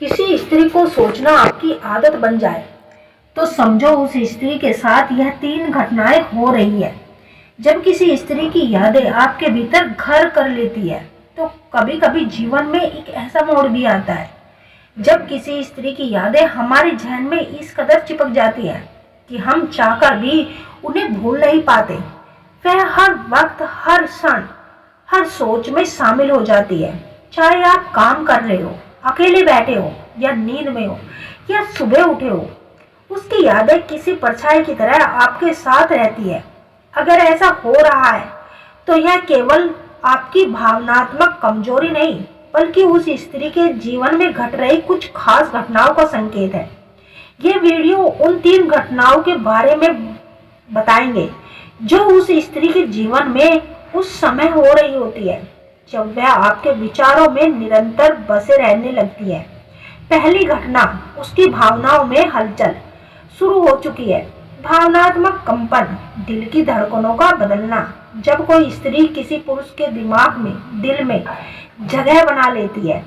किसी स्त्री को सोचना आपकी आदत बन जाए तो समझो उस स्त्री के साथ यह 3 घटनाएं हो रही है। जब किसी स्त्री की यादें आपके भीतर घर कर लेती है तो कभी कभी जीवन में एक ऐसा मोड़ भी आता है जब किसी स्त्री की यादें हमारे जहन में इस कदर चिपक जाती है कि हम चाहकर भी उन्हें भूल नहीं पाते। वह हर वक्त, हर क्षण, हर सोच में शामिल हो जाती है। चाहे आप काम कर रहे हो, अकेले बैठे हो या नींद में हो या सुबह उठे हो, उसकी यादें किसी परछाई की तरह आपके साथ रहती है। अगर ऐसा हो रहा है तो यह केवल आपकी भावनात्मक कमजोरी नहीं बल्कि उस स्त्री के जीवन में घट रही कुछ खास घटनाओं का संकेत है। ये वीडियो उन 3 घटनाओं के बारे में बताएंगे जो उस स्त्री के जीवन में उस समय हो रही होती है जब वह आपके विचारों में निरंतर बसे रहने लगती है। पहली घटना, उसकी भावनाओं में हलचल शुरू हो चुकी है। भावनात्मक कंपन, दिल की धड़कनों का बदलना। जब कोई स्त्री किसी पुरुष के दिमाग में, दिल में जगह बना लेती है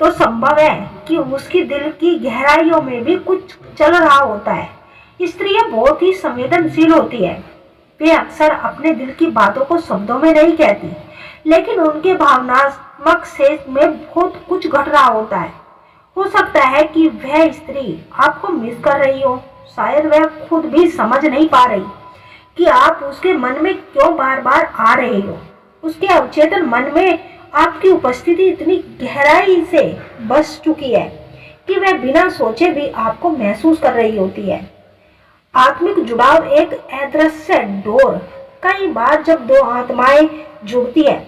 तो संभव है कि उसकी दिल की गहराइयों में भी कुछ चल रहा होता है। स्त्रियां बहुत ही संवेदनशील होती है। वे अक्सर अपने दिल की बातों को शब्दों में नहीं कहती, लेकिन उनके भावनात्मक क्षेत्र में बहुत कुछ घट रहा होता है। हो सकता है कि वह स्त्री आपको मिस कर रही हो, शायद वह खुद भी समझ नहीं पा रही कि आप उसके मन में क्यों बार बार आ रहे हो। उसके अवचेतन मन में आपकी उपस्थिति इतनी गहराई से बस चुकी है कि वह बिना सोचे भी आपको महसूस कर रही होती है। आत्मिक जुड़ाव एक अदृश्य डोर। कई बार जब 2 आत्माएं जुड़ती है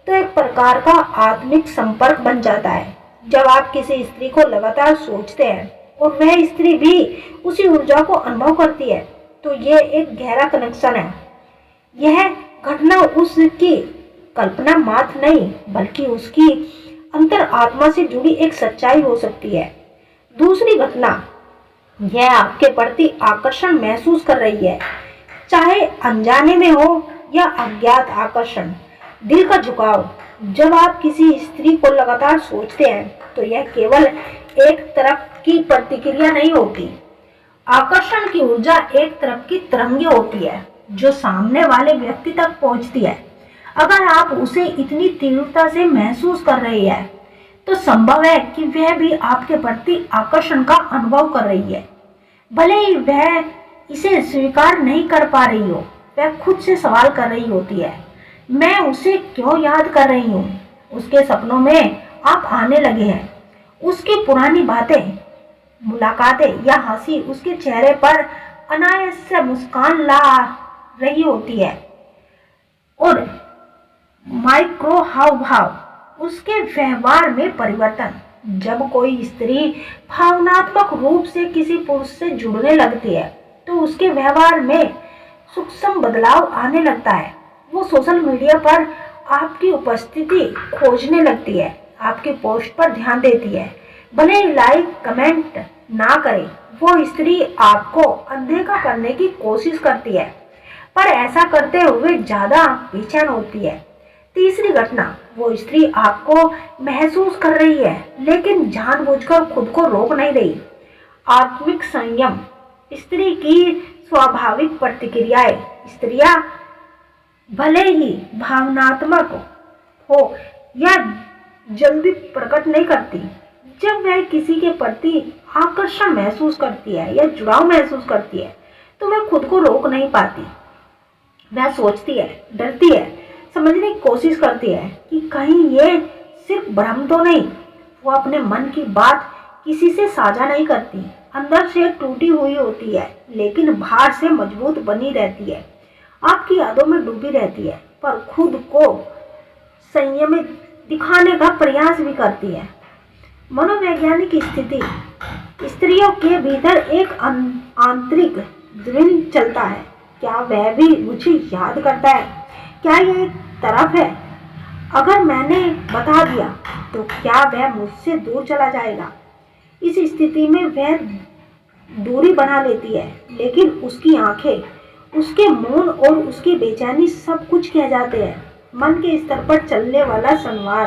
तो एक प्रकार का आत्मिक संपर्क बन जाता है। जब आप किसी स्त्री को लगातार सोचते हैं और वह स्त्री भी उसी ऊर्जा को अनुभव करती है तो ये एक गहरा कनेक्शन है। यह घटना उसकी कल्पना मात्र नहीं बल्कि उसकी अंतर आत्मा से जुड़ी एक सच्चाई हो सकती है। दूसरी घटना, यह आपके प्रति आकर्षण महसूस कर रही है, चाहे अनजाने में हो या अज्ञात आकर्षण। दिल का झुकाव। जब आप किसी स्त्री को लगातार सोचते हैं तो यह केवल एक तरफ की प्रतिक्रिया नहीं होती। आकर्षण की ऊर्जा एक तरफ की तरंगे होती है जो सामने वाले व्यक्ति तक पहुंचती है। अगर आप उसे इतनी तीव्रता से महसूस कर रहे हैं तो संभव है कि वह भी आपके प्रति आकर्षण का अनुभव कर रही है। भले ही वह इसे स्वीकार नहीं कर पा रही हो, वह खुद से सवाल कर रही होती है, मैं उसे क्यों याद कर रही हूँ। उसके सपनों में आप आने लगे हैं। उसकी पुरानी बातें, मुलाकातें या हंसी उसके चेहरे पर अनायास से मुस्कान ला रही होती है। और माइक्रो हाव भाव, उसके व्यवहार में परिवर्तन। जब कोई स्त्री भावनात्मक रूप से किसी पुरुष से जुड़ने लगती है तो उसके व्यवहार में सूक्ष्म बदलाव आने लगता है। वो सोशल मीडिया पर आपकी उपस्थिति खोजने लगती है, आपके पोस्ट पर ध्यान देती है, भले ही लाइक कमेंट ना करे। वो स्त्री आपको अनदेखा करने की कोशिश करती है पर ऐसा करते हुए ज्यादा बेचैन होती है। तीसरी घटना, वो स्त्री आपको महसूस कर रही है लेकिन जानबूझकर खुद को रोक नहीं रही। आत्मिक संयम। स्त्री की स्वाभाविक प्रतिक्रियाएं। स्त्रियां भले ही भावनात्मक हो या जल्दी प्रकट नहीं करती। जब वह किसी के प्रति आकर्षण महसूस करती है या जुड़ाव महसूस करती है तो वह खुद को रोक नहीं पाती। वह सोचती है, डरती है, समझने की कोशिश करती है कि कहीं ये सिर्फ भ्रम तो नहीं। वो अपने मन की बात किसी से साझा नहीं करती। अंदर से टूटी हुई होती है लेकिन बाहर से मजबूत बनी रहती है। आपकी यादों में डूबी रहती है पर खुद को संयमित दिखाने का प्रयास भी करती है। मनोवैज्ञानिक स्थिति। स्त्रियों के भीतर एक आंतरिक द्वंद्व चलता है। क्या वह भी मुझे याद करता है? क्या ये एक तरफ है? अगर मैंने बता दिया तो क्या वह मुझसे दूर चला जाएगा? इस स्थिति में वह दूरी बना लेती है लेकिन उसकी आंखें, उसके मौन और उसकी बेचैनी सब कुछ कह जाते हैं। मन के स्तर पर चलने वाला संवाद।